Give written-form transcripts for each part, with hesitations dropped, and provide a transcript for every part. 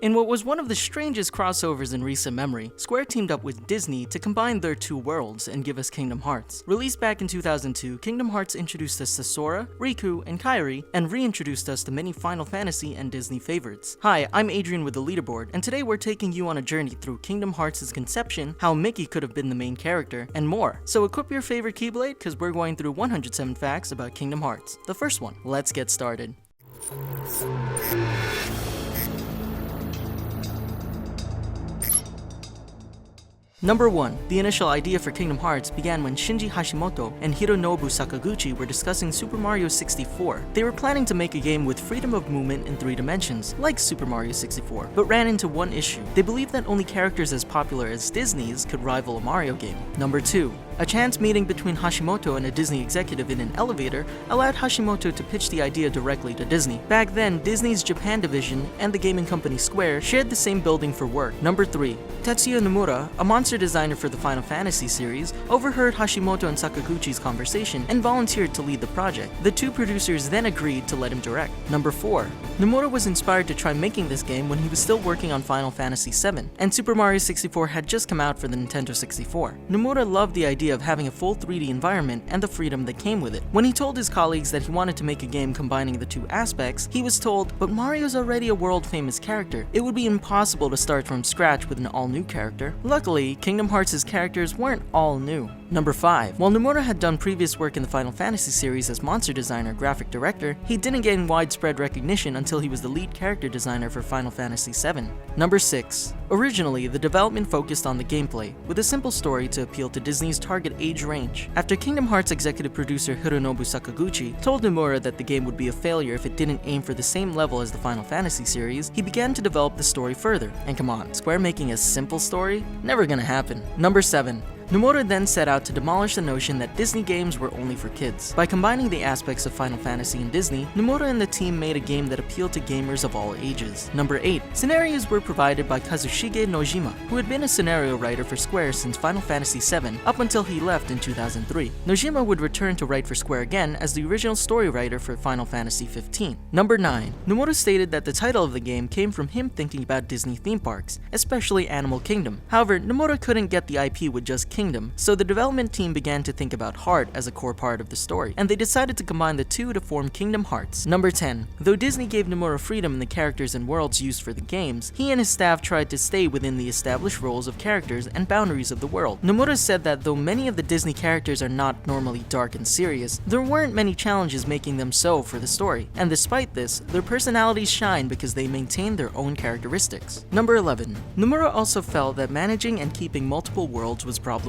In what was one of the strangest crossovers in recent memory, Square teamed up with Disney to combine their two worlds and give us Kingdom Hearts. Released back in 2002, Kingdom Hearts introduced us to Sora, Riku, and Kairi, and reintroduced us to many Final Fantasy and Disney favorites. Hi, I'm Adrian with the Leaderboard, and today we're taking you on a journey through Kingdom Hearts' conception, how Mickey could have been the main character, and more. So equip your favorite Keyblade, cause we're going through 107 facts about Kingdom Hearts. The first one, let's get started. Number 1. The initial idea for Kingdom Hearts began when Shinji Hashimoto and Hironobu Sakaguchi were discussing Super Mario 64. They were planning to make a game with freedom of movement in 3 dimensions, like Super Mario 64, but ran into one issue. They believed that only characters as popular as Disney's could rival a Mario game. Number 2. A chance meeting between Hashimoto and a Disney executive in an elevator allowed Hashimoto to pitch the idea directly to Disney. Back then, Disney's Japan division and the gaming company Square shared the same building for work. Number 3. Tetsuya Nomura, a monster designer for the Final Fantasy series, overheard Hashimoto and Sakaguchi's conversation and volunteered to lead the project. The two producers then agreed to let him direct. Number 4. Nomura was inspired to try making this game when he was still working on Final Fantasy VII, and Super Mario 64 had just come out for the Nintendo 64. Nomura loved the idea of having a full 3D environment and the freedom that came with it. When he told his colleagues that he wanted to make a game combining the two aspects, he was told, "But Mario's already a world-famous character. It would be impossible to start from scratch with an all-new character." Luckily, Kingdom Hearts' characters weren't all new. Number 5. While Nomura had done previous work in the Final Fantasy series as monster designer, graphic director, he didn't gain widespread recognition until he was the lead character designer for Final Fantasy VII. Number 6. Originally, the development focused on the gameplay, with a simple story to appeal to Disney's target age range. After Kingdom Hearts executive producer Hironobu Sakaguchi told Nomura that the game would be a failure if it didn't aim for the same level as the Final Fantasy series, he began to develop the story further. And come on, Square making a simple story? Never gonna happen. Number 7. Nomura then set out to demolish the notion that Disney games were only for kids. By combining the aspects of Final Fantasy and Disney, Nomura and the team made a game that appealed to gamers of all ages. Number 8. Scenarios were provided by Kazushige Nojima, who had been a scenario writer for Square since Final Fantasy VII up until he left in 2003. Nojima would return to write for Square again as the original story writer for Final Fantasy 15. Number 9. Nomura stated that the title of the game came from him thinking about Disney theme parks, especially Animal Kingdom. However, Nomura couldn't get the IP with just Kingdom, so the development team began to think about heart as a core part of the story, and they decided to combine the two to form Kingdom Hearts. Number 10. Though Disney gave Nomura freedom in the characters and worlds used for the games, he and his staff tried to stay within the established roles of characters and boundaries of the world. Nomura said that though many of the Disney characters are not normally dark and serious, there weren't many challenges making them so for the story, and despite this, their personalities shine because they maintain their own characteristics. Number 11. Nomura also felt that managing and keeping multiple worlds was problematic.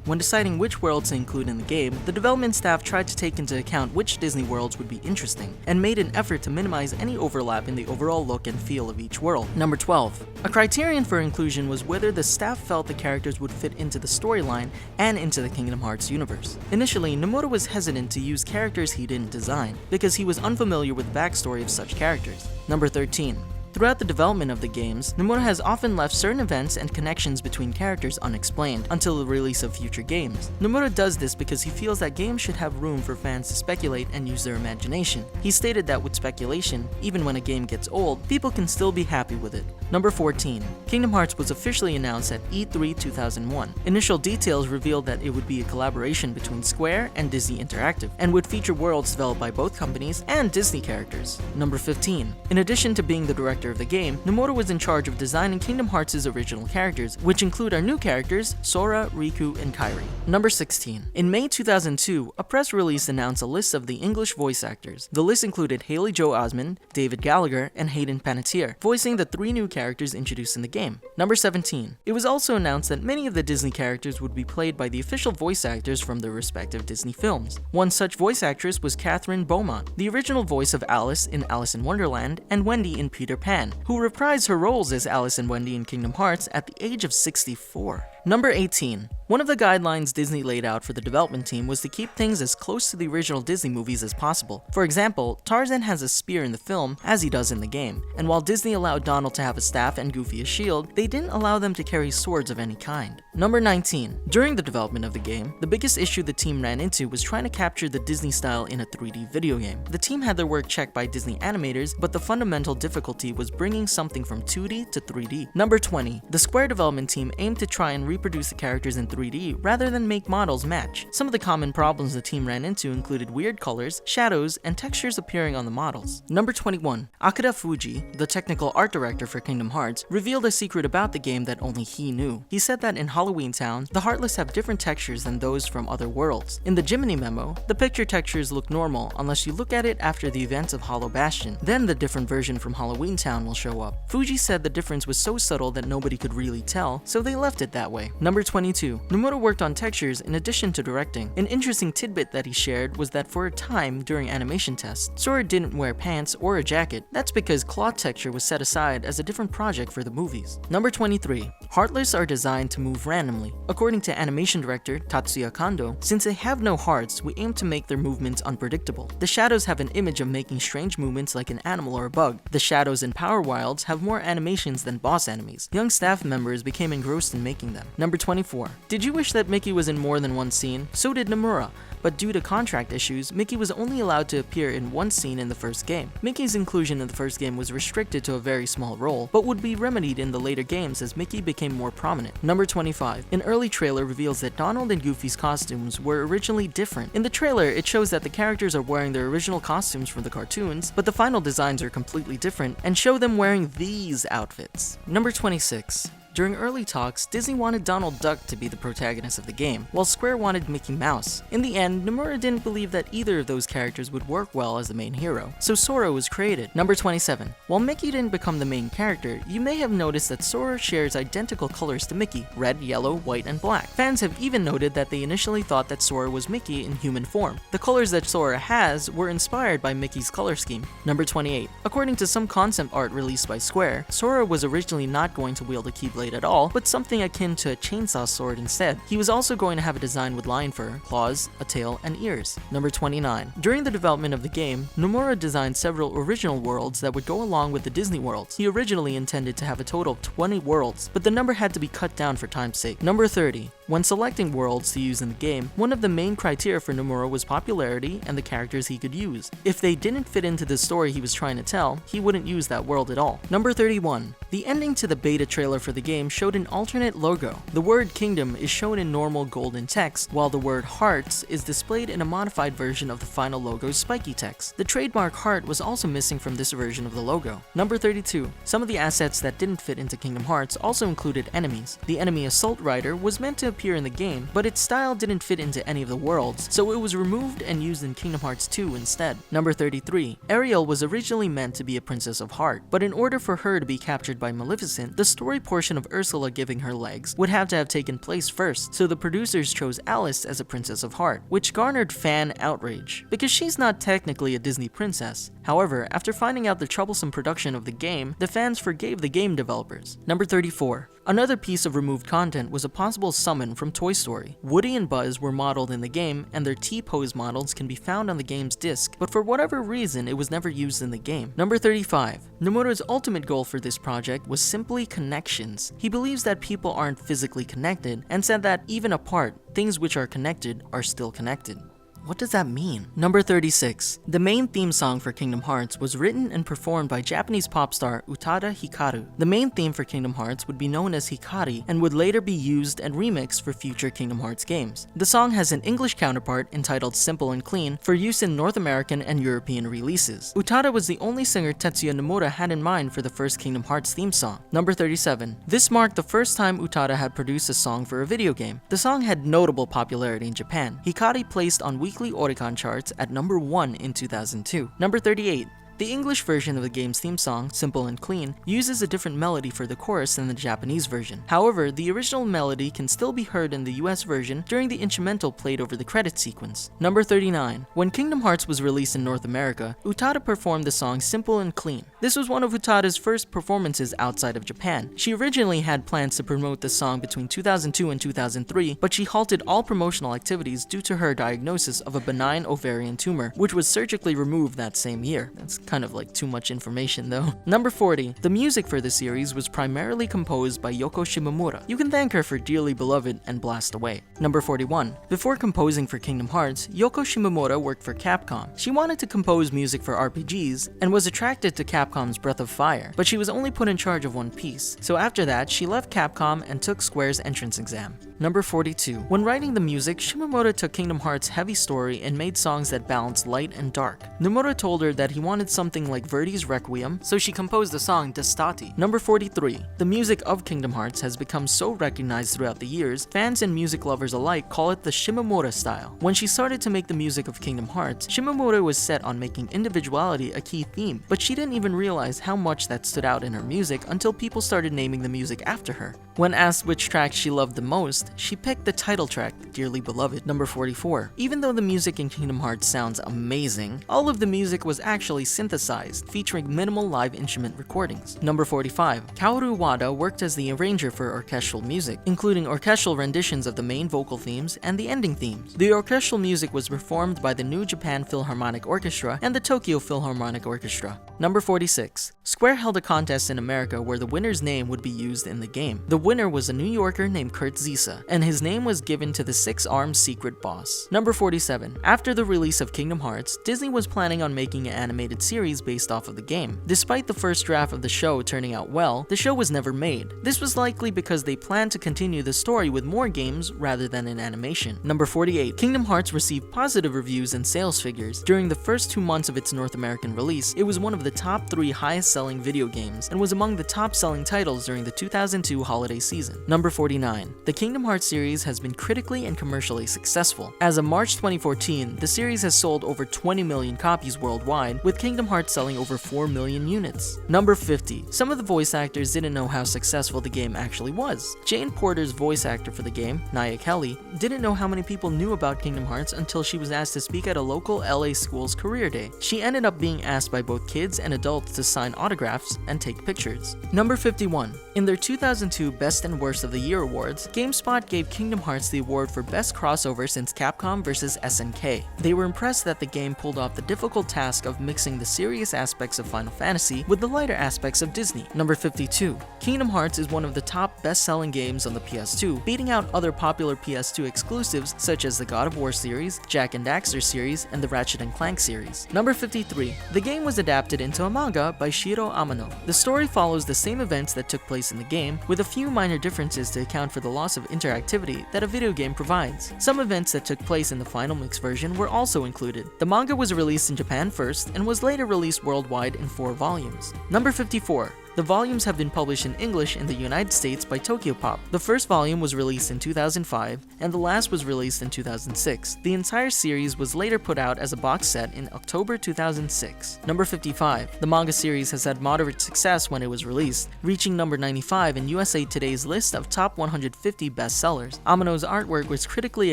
When deciding which worlds to include in the game, the development staff tried to take into account which Disney worlds would be interesting, and made an effort to minimize any overlap in the overall look and feel of each world. Number 12. A criterion for inclusion was whether the staff felt the characters would fit into the storyline and into the Kingdom Hearts universe. Initially, Nomura was hesitant to use characters he didn't design, because he was unfamiliar with the backstory of such characters. Number 13. Throughout the development of the games, Nomura has often left certain events and connections between characters unexplained until the release of future games. Nomura does this because he feels that games should have room for fans to speculate and use their imagination. He stated that with speculation, even when a game gets old, people can still be happy with it. Number 14. Kingdom Hearts was officially announced at E3 2001. Initial details revealed that it would be a collaboration between Square and Disney Interactive, and would feature worlds developed by both companies and Disney characters. Number 15. In addition to being the director of the game, Nomura was in charge of designing Kingdom Hearts' original characters, which include our new characters, Sora, Riku, and Kairi. Number 16. In May 2002, a press release announced a list of the English voice actors. The list included Haley Joel Osment, David Gallagher, and Hayden Panettiere, voicing the 3 new characters introduced in the game. Number 17. It was also announced that many of the Disney characters would be played by the official voice actors from their respective Disney films. One such voice actress was Catherine Beaumont, the original voice of Alice in Alice in Wonderland and Wendy in Peter Pan, who reprised her roles as Alice and Wendy in Kingdom Hearts at the age of 64. Number 18. One of the guidelines Disney laid out for the development team was to keep things as close to the original Disney movies as possible. For example, Tarzan has a spear in the film, as he does in the game, and while Disney allowed Donald to have a staff and Goofy a shield, they didn't allow them to carry swords of any kind. Number 19. During the development of the game, the biggest issue the team ran into was trying to capture the Disney style in a 3D video game. The team had their work checked by Disney animators, but the fundamental difficulty was bringing something from 2D to 3D. Number 20. The Square development team aimed to try and reproduce the characters in 3D rather than make models match. Some of the common problems the team ran into included weird colors, shadows, and textures appearing on the models. Number 21. Akira Fuji, the technical art director for Kingdom Hearts, revealed a secret about the game that only he knew. He said that in Halloween Town, the Heartless have different textures than those from other worlds. In the Jiminy memo, the picture textures look normal unless you look at it after the events of Hollow Bastion. Then the different version from Halloween Town will show up. Fuji said the difference was so subtle that nobody could really tell, so they left it that way. Number 22. Nomura worked on textures in addition to directing. An interesting tidbit that he shared was that for a time during animation tests, Sora didn't wear pants or a jacket. That's because cloth texture was set aside as a different project for the movies. Number 23. Heartless are designed to move randomly. According to animation director Tatsuya Kondo, since they have no hearts, we aim to make their movements unpredictable. The shadows have an image of making strange movements like an animal or a bug. The shadows in Power Wilds have more animations than boss enemies. Young staff members became engrossed in making them. Number 24. Did you wish that Mickey was in more than one scene? So did Nomura. But due to contract issues, Mickey was only allowed to appear in one scene in the first game. Mickey's inclusion in the first game was restricted to a very small role, but would be remedied in the later games as Mickey became more prominent. Number 25. An early trailer reveals that Donald and Goofy's costumes were originally different. In the trailer, it shows that the characters are wearing their original costumes from the cartoons, but the final designs are completely different and show them wearing these outfits. Number 26. During early talks, Disney wanted Donald Duck to be the protagonist of the game, while Square wanted Mickey Mouse. In the end, Nomura didn't believe that either of those characters would work well as the main hero, so Sora was created. Number 27. While Mickey didn't become the main character, you may have noticed that Sora shares identical colors to Mickey: red, yellow, white, and black. Fans have even noted that they initially thought that Sora was Mickey in human form. The colors that Sora has were inspired by Mickey's color scheme. Number 28. According to some concept art released by Square, Sora was originally not going to wield a Keyblade at all, but something akin to a chainsaw sword instead. He was also going to have a design with lion fur, claws, a tail, and ears. Number 29. During the development of the game, Nomura designed several original worlds that would go along with the Disney worlds. He originally intended to have a total of 20 worlds, but the number had to be cut down for time's sake. Number 30. When selecting worlds to use in the game, one of the main criteria for Nomura was popularity and the characters he could use. If they didn't fit into the story he was trying to tell, he wouldn't use that world at all. Number 31. The ending to the beta trailer for the game showed an alternate logo. The word Kingdom is shown in normal golden text, while the word Hearts is displayed in a modified version of the final logo's spiky text. The trademark heart was also missing from this version of the logo. Number 32. Some of the assets that didn't fit into Kingdom Hearts also included enemies. The enemy Assault Rider was meant to appear in the game, but its style didn't fit into any of the worlds, so it was removed and used in Kingdom Hearts 2 instead. Number 33. Ariel was originally meant to be a princess of heart, but in order for her to be captured by Maleficent, the story portion of Ursula giving her legs would have to have taken place first, so the producers chose Alice as a princess of heart, which garnered fan outrage, because she's not technically a Disney princess. However, after finding out the troublesome production of the game, the fans forgave the game developers. Number 34. Another piece of removed content was a possible summon from Toy Story. Woody and Buzz were modeled in the game, and their T-pose models can be found on the game's disc, but for whatever reason it was never used in the game. Number 35. Nomura's ultimate goal for this project was simply connections. He believes that people aren't physically connected, and said that even apart, things which are connected are still connected. What does that mean? Number 36. The main theme song for Kingdom Hearts was written and performed by Japanese pop star Utada Hikaru. The main theme for Kingdom Hearts would be known as Hikari and would later be used and remixed for future Kingdom Hearts games. The song has an English counterpart entitled Simple and Clean for use in North American and European releases. Utada was the only singer Tetsuya Nomura had in mind for the first Kingdom Hearts theme song. Number 37. This marked the first time Utada had produced a song for a video game. The song had notable popularity in Japan. Hikari placed on weekly Oricon charts at number 1 in 2002. Number 38. The English version of the game's theme song, Simple and Clean, uses a different melody for the chorus than the Japanese version. However, the original melody can still be heard in the US version during the instrumental played over the credits sequence. Number 39. When Kingdom Hearts was released in North America, Utada performed the song Simple and Clean. This was one of Utada's first performances outside of Japan. She originally had plans to promote the song between 2002 and 2003, but she halted all promotional activities due to her diagnosis of a benign ovarian tumor, which was surgically removed that same year. That's kind of like too much information though. Number 40. The music for the series was primarily composed by Yoko Shimomura. You can thank her for Dearly Beloved and Blast Away. Number 41. Before composing for Kingdom Hearts, Yoko Shimomura worked for Capcom. She wanted to compose music for RPGs and was attracted to Capcom's Breath of Fire, but she was only put in charge of one piece. So after that, she left Capcom and took Square's entrance exam. Number 42. When writing the music, Shimomura took Kingdom Hearts' heavy story and made songs that balanced light and dark. Nomura told her that he wanted something like Verdi's Requiem, so she composed the song D'Estate. Number 43. The music of Kingdom Hearts has become so recognized throughout the years, fans and music lovers alike call it the Shimomura style. When she started to make the music of Kingdom Hearts, Shimomura was set on making individuality a key theme, but she didn't even realize how much that stood out in her music until people started naming the music after her. When asked which track she loved the most, she picked the title track, Dearly Beloved. Number 44. Even though the music in Kingdom Hearts sounds amazing, all of the music was actually synthesized, featuring minimal live instrument recordings. Number 45. Kaoru Wada worked as the arranger for orchestral music, including orchestral renditions of the main vocal themes and the ending themes. The orchestral music was performed by the New Japan Philharmonic Orchestra and the Tokyo Philharmonic Orchestra. Number 46. Square held a contest in America where the winner's name would be used in the game. The winner was a New Yorker named Kurt Zisa, and his name was given to the six-armed secret boss. Number 47. After the release of Kingdom Hearts, Disney was planning on making an animated series based off of the game. Despite the first draft of the show turning out well, the show was never made. This was likely because they planned to continue the story with more games rather than in animation. Number 48. Kingdom Hearts received positive reviews and sales figures. During the first 2 months of its North American release, it was one of the top 3 highest-selling video games and was among the top-selling titles during the 2002 holiday season. Number 49. The Kingdom Hearts series has been critically and commercially successful. As of March 2014, the series has sold over 20 million copies worldwide, with Kingdom Hearts selling over 4 million units. Number 50. Some of the voice actors didn't know how successful the game actually was. Jane Porter's voice actor for the game, Nia Kelly, didn't know how many people knew about Kingdom Hearts until she was asked to speak at a local LA school's career day. She ended up being asked by both kids and adults to sign autographs and take pictures. Number 51. In their 2002 Best and Worst of the Year awards, GameSpot gave Kingdom Hearts the award for Best Crossover since Capcom vs. SNK. They were impressed that the game pulled off the difficult task of mixing the serious aspects of Final Fantasy with the lighter aspects of Disney. Number 52. Kingdom Hearts is one of the top best-selling games on the PS2, beating out other popular PS2 exclusives such as the God of War series, Jak and Daxter series, and the Ratchet and Clank series. Number 53. The game was adapted into a manga by Shiro Amano. The story follows the same events that took place in the game, with a few minor differences to account for the loss of interactivity that a video game provides. Some events that took place in the final mix version were also included. The manga was released in Japan first and was later released worldwide in 4 volumes. Number 54. The volumes have been published in English in the United States by Tokyopop. The first volume was released in 2005, and the last was released in 2006. The entire series was later put out as a box set in October 2006. Number 55. The manga series has had moderate success when it was released, reaching number 95 in USA Today's list of top 150 bestsellers. Amano's artwork was critically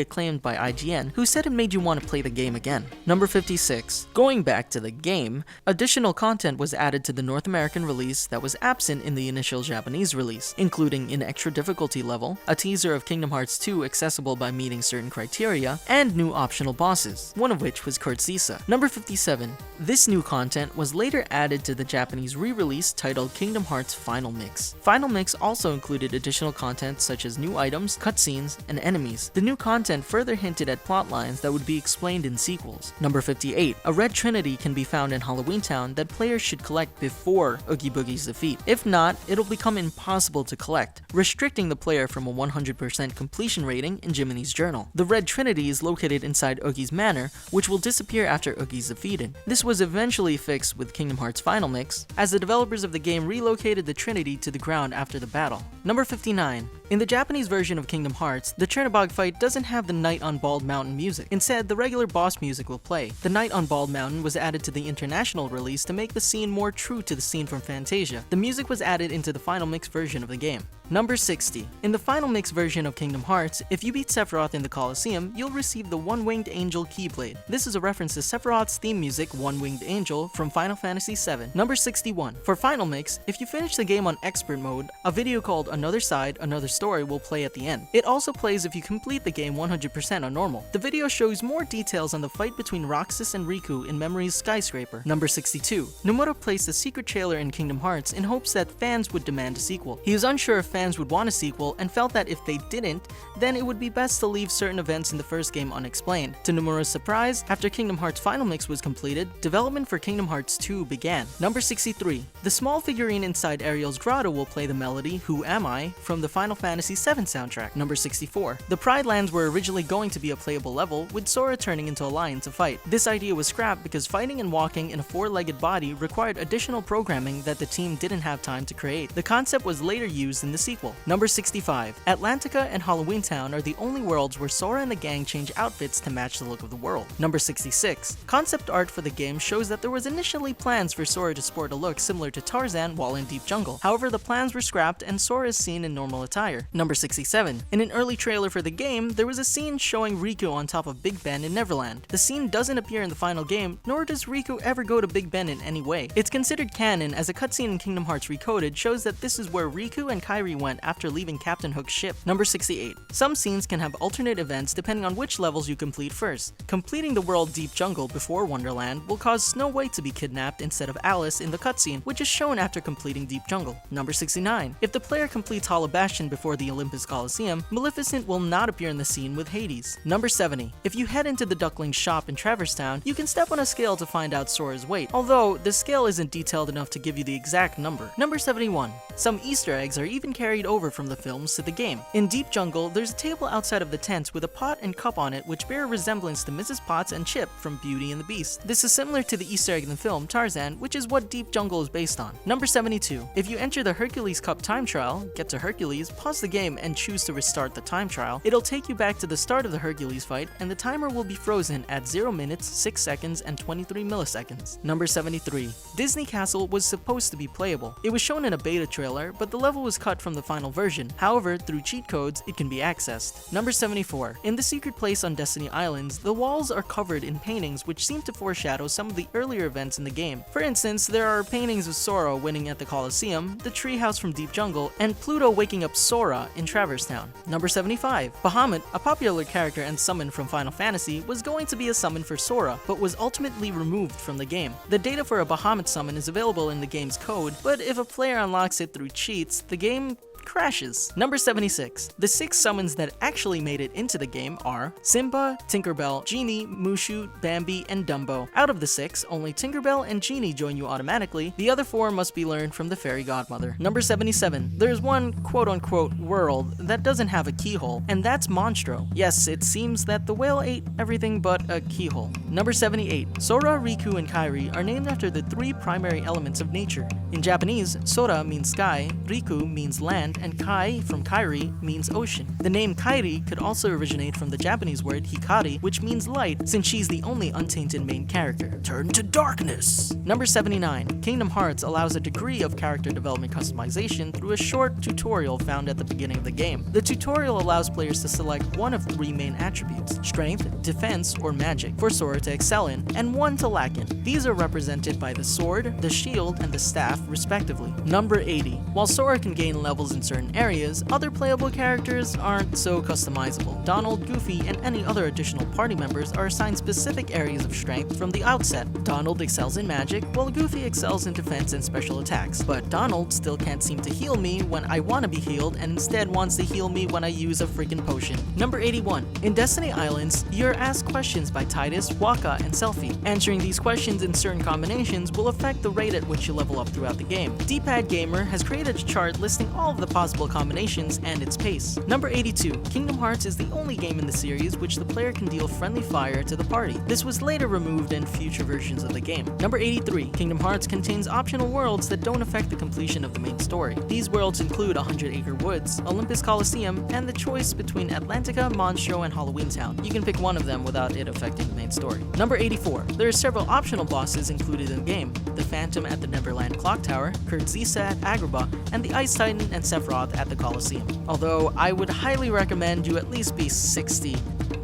acclaimed by IGN, who said it made you want to play the game again. Number 56. Going back to the game, additional content was added to the North American release that was absent in the initial Japanese release, including an extra difficulty level, a teaser of Kingdom Hearts 2 accessible by meeting certain criteria, and new optional bosses, one of which was Kurt Zisa. Number 57. This new content was later added to the Japanese re-release titled Kingdom Hearts Final Mix. Final Mix also included additional content such as new items, cutscenes, and enemies. The new content further hinted at plot lines that would be explained in sequels. Number 58. A red trinity can be found in Halloween Town that players should collect before Oogie Boogie's defeat. If not, it'll become impossible to collect, restricting the player from a 100% completion rating in Jiminy's journal. The Red Trinity is located inside Oogie's manor, which will disappear after Oogie's defeated. This was eventually fixed with Kingdom Hearts Final Mix, as the developers of the game relocated the Trinity to the ground after the battle. Number 59. In the Japanese version of Kingdom Hearts, the Chernobog fight doesn't have the Knight on Bald Mountain music. Instead, the regular boss music will play. The Knight on Bald Mountain was added to the international release to make the scene more true to the scene from Fantasia. The music was added into the final mix version of the game. Number 60. In the final mix version of Kingdom Hearts, if you beat Sephiroth in the Colosseum, you'll receive the One-Winged Angel Keyblade. This is a reference to Sephiroth's theme music, One-Winged Angel, from Final Fantasy VII. Number 61. For final mix, if you finish the game on Expert Mode, a video called Another Side, Another Story will play at the end. It also plays if you complete the game 100% on normal. The video shows more details on the fight between Roxas and Riku in Memory's Skyscraper. Number 62. Nomura placed a secret trailer in Kingdom Hearts in hopes that fans would demand a sequel. He was unsure if fans would want a sequel and felt that if they didn't, then it would be best to leave certain events in the first game unexplained. To Nomura's surprise, after Kingdom Hearts Final Mix was completed, development for Kingdom Hearts 2 began. Number 63. The small figurine inside Ariel's grotto will play the melody Who Am I from the Final Fantasy VII soundtrack. Number 64. The Pride Lands were originally going to be a playable level, with Sora turning into a lion to fight. This idea was scrapped because fighting and walking in a four-legged body required additional programming that the team didn't have time to create. The concept was later used in the sequel. Number 65. Atlantica and Halloween Town are the only worlds where Sora and the gang change outfits to match the look of the world. Number 66. Concept art for the game shows that there was initially plans for Sora to sport a look similar to Tarzan while in Deep Jungle. However, the plans were scrapped and Sora is seen in normal attire. Number 67. In an early trailer for the game, there was a scene showing Riku on top of Big Ben in Neverland. The scene doesn't appear in the final game, nor does Riku ever go to Big Ben in any way. It's considered canon as a cutscene in Kingdom Hearts Recoded shows that this is where Riku and Kairi went after leaving Captain Hook's ship. Number 68. Some scenes can have alternate events depending on which levels you complete first. Completing the world Deep Jungle before Wonderland will cause Snow White to be kidnapped instead of Alice in the cutscene, which is shown after completing Deep Jungle. Number 69. If the player completes Hollow Bastion before the Olympus Coliseum, Maleficent will not appear in the scene with Hades. Number 70. If you head into the Duckling shop in Traverse Town, you can step on a scale to find out Sora's weight, although the scale isn't detailed enough to give you the exact number. Number 71. Some Easter eggs are even carried over from the films to the game. In Deep Jungle, there's a table outside of the tents with a pot and cup on it which bear a resemblance to Mrs. Potts and Chip from Beauty and the Beast. This is similar to the Easter egg in the film Tarzan, which is what Deep Jungle is based on. Number 72. If you enter the Hercules Cup time trial, get to Hercules, pause the game, and choose to restart the time trial, it'll take you back to the start of the Hercules fight, and the timer will be frozen at 0 minutes, 6 seconds, and 23 milliseconds. Number 73. Disney Castle was supposed to be playable. It was shown in a beta trailer, but the level was cut from the final version. However, through cheat codes, it can be accessed. Number 74. In the secret place on Destiny Islands, the walls are covered in paintings which seem to foreshadow some of the earlier events in the game. For instance, there are paintings of Sora winning at the Colosseum, the treehouse from Deep Jungle, and Pluto waking up Sora in Traverse Town. Number 75. Bahamut, a popular character and summon from Final Fantasy, was going to be a summon for Sora, but was ultimately removed from the game. The data for a Bahamut summon is available in the game's code, but if a player unlocks it through cheats, the game crashes. Number 76. The 6 summons that actually made it into the game are Simba, Tinkerbell, Genie, Mushu, Bambi, and Dumbo. Out of the 6, only Tinkerbell and Genie join you automatically. The other 4 must be learned from the fairy godmother. Number 77. There's one quote-unquote world that doesn't have a keyhole, and that's Monstro. Yes, it seems that the whale ate everything but a keyhole. Number 78. Sora, Riku, and Kairi are named after the 3 primary elements of nature. In Japanese, Sora means sky, Riku means land, and Kai from Kairi means ocean. The name Kairi could also originate from the Japanese word Hikari, which means light, since she's the only untainted main character. Turn to darkness! Number 79. Kingdom Hearts allows a degree of character development customization through a short tutorial found at the beginning of the game. The tutorial allows players to select one of 3 main attributes: strength, defense, or magic, for Sora to excel in, and 1 to lack in. These are represented by the sword, the shield, and the staff, respectively. Number 80. While Sora can gain levels in certain areas, other playable characters aren't so customizable. Donald, Goofy, and any other additional party members are assigned specific areas of strength from the outset. Donald excels in magic, while Goofy excels in defense and special attacks. But Donald still can't seem to heal me when I want to be healed, and instead wants to heal me when I use a freaking potion. Number 81. In Destiny Islands, you're asked questions by Titus, Waka, and Selphie. Answering these questions in certain combinations will affect the rate at which you level up throughout the game. D-Pad Gamer has created a chart listing all of the possible combinations and its pace. Number 82. Kingdom Hearts is the only game in the series which the player can deal friendly fire to the party. This was later removed in future versions of the game. Number 83. Kingdom Hearts contains optional worlds that don't affect the completion of the main story. These worlds include 100 Acre Woods, Olympus Coliseum, and the choice between Atlantica, Monstro, and Halloween Town. You can pick one of them without it affecting the main story. Number 84. There are several optional bosses included in the game. The Phantom at the Neverland Clock Tower, Kurtzisa at Agrabah, and the Ice Titan and Sephiroth at the Coliseum. Although I would highly recommend you at least be 60,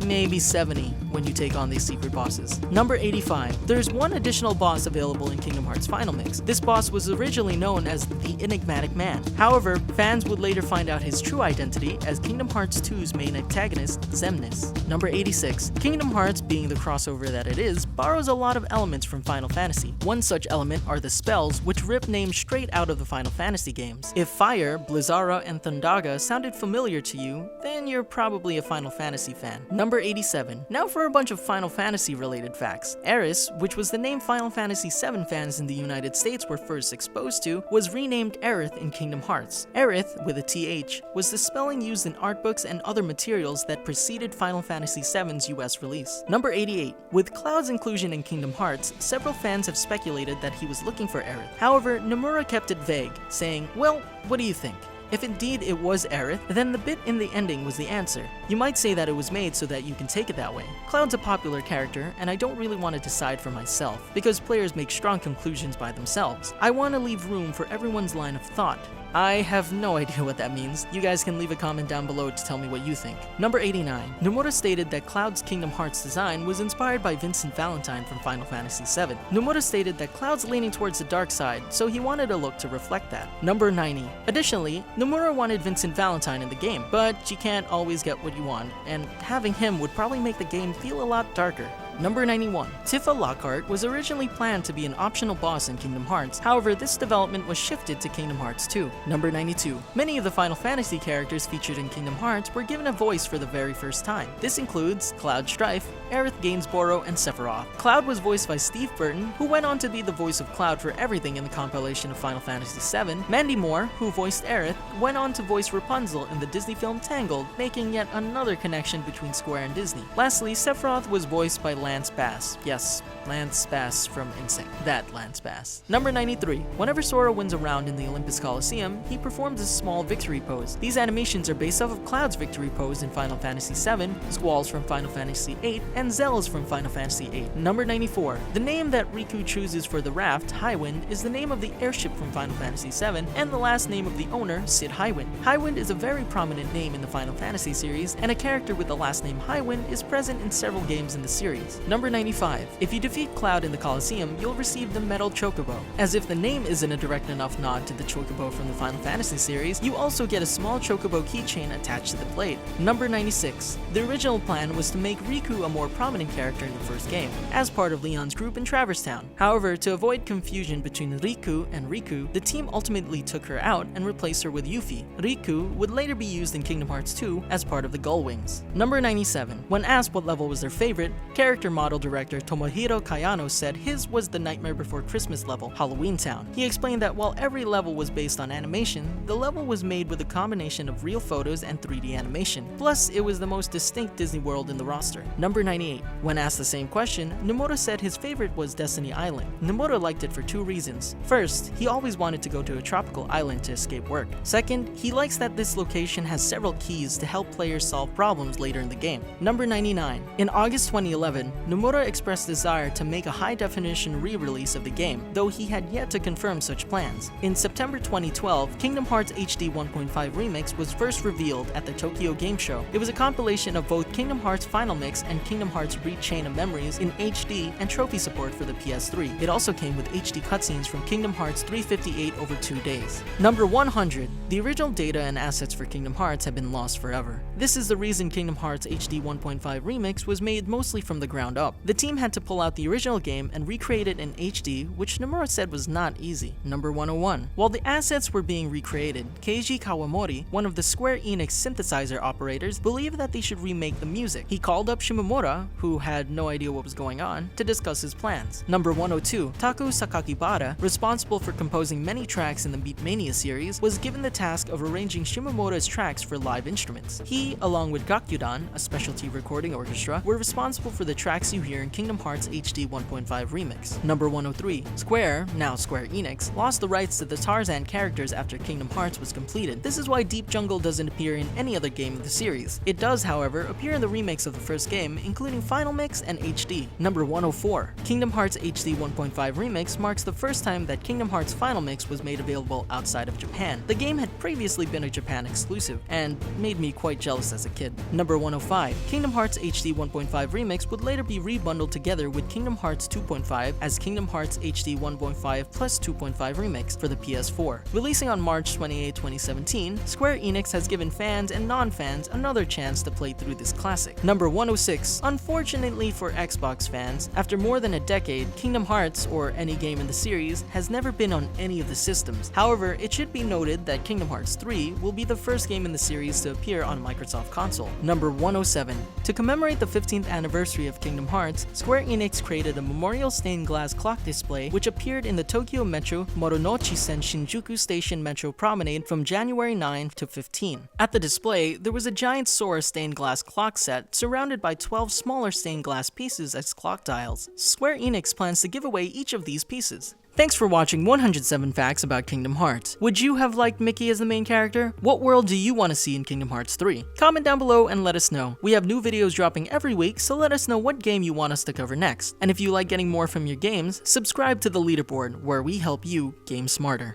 maybe 70 when you take on these secret bosses. Number 85. There's one additional boss available in Kingdom Hearts Final Mix. This boss was originally known as the Enigmatic Man. However, fans would later find out his true identity as Kingdom Hearts 2's main antagonist, Xemnas. Number 86. Kingdom Hearts, being the crossover that it is, borrows a lot of elements from Final Fantasy. One such element are the spells, which rip names straight out of the Final Fantasy games. If Fire, Blizzara, and Thundaga sounded familiar to you, then you're probably a Final Fantasy fan. Number 87. Now for a bunch of Final Fantasy related facts. Aeris, which was the name Final Fantasy VII fans in the United States were first exposed to, was renamed Aerith in Kingdom Hearts. Aerith, with a TH, was the spelling used in art books and other materials that preceded Final Fantasy VII's US release. Number 88. With Cloud's inclusion in Kingdom Hearts, several fans have speculated that he was looking for Aerith. However, Nomura kept it vague, saying, "Well, what do you think?" If indeed it was Aerith, then the bit in the ending was the answer. You might say that it was made so that you can take it that way. Cloud's a popular character, and I don't really want to decide for myself, because players make strong conclusions by themselves. I want to leave room for everyone's line of thought. I have no idea what that means. You guys can leave a comment down below to tell me what you think. Number 89. Nomura stated that Cloud's Kingdom Hearts design was inspired by Vincent Valentine from Final Fantasy VII. Nomura stated that Cloud's leaning towards the dark side, so he wanted a look to reflect that. Number 90. Additionally, Nomura wanted Vincent Valentine in the game, but you can't always get what you want, and having him would probably make the game feel a lot darker. Number 91. Tifa Lockhart was originally planned to be an optional boss in Kingdom Hearts, however this development was shifted to Kingdom Hearts 2. Number 92. Many of the Final Fantasy characters featured in Kingdom Hearts were given a voice for the very first time. This includes Cloud Strife, Aerith Gainsborough, and Sephiroth. Cloud was voiced by Steve Burton, who went on to be the voice of Cloud for everything in the compilation of Final Fantasy VII. Mandy Moore, who voiced Aerith, went on to voice Rapunzel in the Disney film Tangled, making yet another connection between Square and Disney. Lastly, Sephiroth was voiced by Lance Bass. Yes, Lance Bass from Insane. That Lance Bass. Number 93. Whenever Sora wins a round in the Olympus Coliseum, he performs a small victory pose. These animations are based off of Cloud's victory pose in Final Fantasy VII, Squall's from Final Fantasy VIII, and Zell's from Final Fantasy VIII. Number 94. The name that Riku chooses for the raft, Highwind, is the name of the airship from Final Fantasy VII, and the last name of the owner, Sid Highwind. Highwind is a very prominent name in the Final Fantasy series, and a character with the last name Highwind is present in several games in the series. Number 95. If you defeat Cloud in the Coliseum, you'll receive the Metal Chocobo. As if the name isn't a direct enough nod to the Chocobo from the Final Fantasy series, you also get a small Chocobo keychain attached to the blade. Number 96. The original plan was to make Riku a more prominent character in the first game, as part of Leon's group in Traverse Town. However, to avoid confusion between Riku and Riku, the team ultimately took her out and replaced her with Yuffie. Riku would later be used in Kingdom Hearts 2 as part of the Gullwings. Number 97. When asked what level was their favorite, character model director Tomohiro Kayano said his was the Nightmare Before Christmas level, Halloween Town. He explained that while every level was based on animation, the level was made with a combination of real photos and 3D animation. Plus, it was the most distinct Disney world in the roster. Number 98. When asked the same question, Nomura said his favorite was Destiny Island. Nomura liked it for two reasons. First, he always wanted to go to a tropical island to escape work. Second, he likes that this location has several keys to help players solve problems later in the game. Number 99. In August 2011, Nomura expressed desire to make a high-definition re-release of the game, though he had yet to confirm such plans. In September 2012, Kingdom Hearts HD 1.5 Remix was first revealed at the Tokyo Game Show. It was a compilation of both Kingdom Hearts Final Mix and Kingdom Hearts Re-Chain of Memories in HD and trophy support for the PS3. It also came with HD cutscenes from Kingdom Hearts 358 over 2 days. Number 100. The original data and assets for Kingdom Hearts have been lost forever. This is the reason Kingdom Hearts HD 1.5 Remix was made mostly from the ground ground up. The team had to pull out the original game and recreate it in HD, which Nomura said was not easy. Number 101. While the assets were being recreated, Keiji Kawamori, one of the Square Enix synthesizer operators, believed that they should remake the music. He called up Shimomura, who had no idea what was going on, to discuss his plans. Number 102. Taku Sakakibara, responsible for composing many tracks in the Beatmania series, was given the task of arranging Shimomura's tracks for live instruments. He, along with Gakudan, a specialty recording orchestra, were responsible for the tracks you hear in Kingdom Hearts HD 1.5 Remix. Number 103. Square, now Square Enix, lost the rights to the Tarzan characters after Kingdom Hearts was completed. This is why Deep Jungle doesn't appear in any other game of the series. It does, however, appear in the remakes of the first game, including Final Mix and HD. Number 104. Kingdom Hearts HD 1.5 Remix marks the first time that Kingdom Hearts Final Mix was made available outside of Japan. The game had previously been a Japan exclusive, and made me quite jealous as a kid. Number 105. Kingdom Hearts HD 1.5 Remix would later be rebundled together with Kingdom Hearts 2.5 as Kingdom Hearts HD 1.5 plus 2.5 Remix for the PS4. Releasing on March 28, 2017, Square Enix has given fans and non-fans another chance to play through this classic. Number 106. Unfortunately for Xbox fans, after more than a decade, Kingdom Hearts, or any game in the series, has never been on any of the systems. However, it should be noted that Kingdom Hearts 3 will be the first game in the series to appear on a Microsoft console. Number 107. To commemorate the 15th anniversary of Kingdom Hearts, Square Enix created a memorial stained glass clock display which appeared in the Tokyo Metro Moronochi-sen Shinjuku Station Metro Promenade from January 9 to 15. At the display, there was a giant Sora stained glass clock set surrounded by 12 smaller stained glass pieces as clock dials. Square Enix plans to give away each of these pieces. Thanks for watching 107 Facts about Kingdom Hearts. Would you have liked Mickey as the main character? What world do you want to see in Kingdom Hearts 3? Comment down below and let us know. We have new videos dropping every week, so let us know what game you want us to cover next. And if you like getting more from your games, subscribe to the Leaderboard, where we help you game smarter.